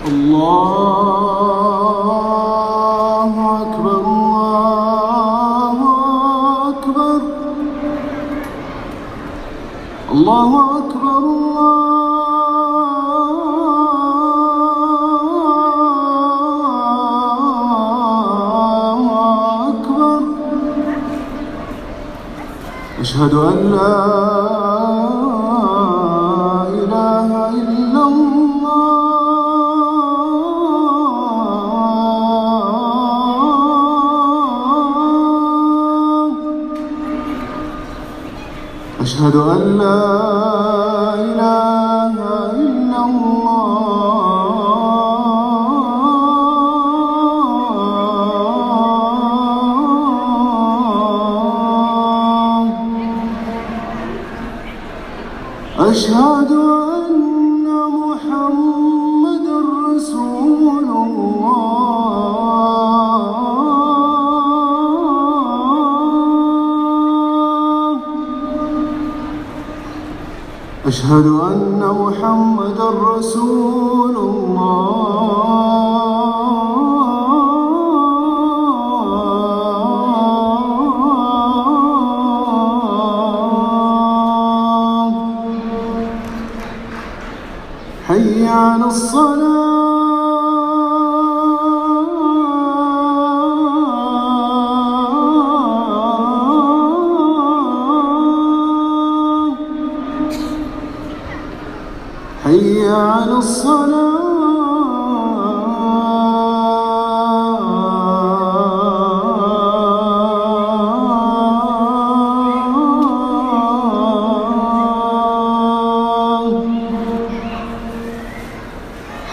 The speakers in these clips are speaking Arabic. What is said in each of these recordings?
الله أكبر الله أكبر الله أكبر الله أكبر. أشهد أن لا إله إلا الله. أشهد أن لا إله إلا الله. أشهد أن محمدًا رسول الله. أشهد أن محمدًا رسول الله. حي على الصلاة. حي على الصلاة.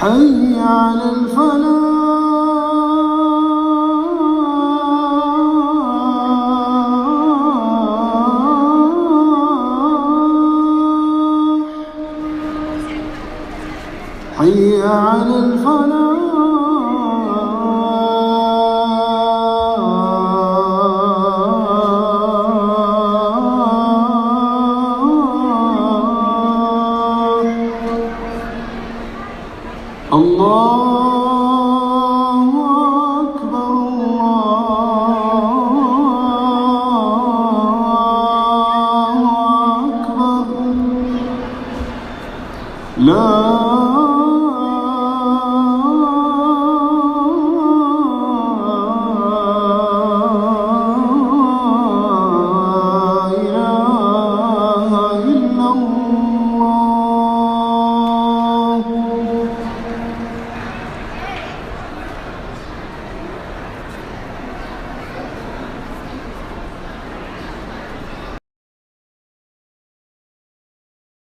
حي على الفلاح. حي على الفلاح. الله أكبر الله أكبر. لا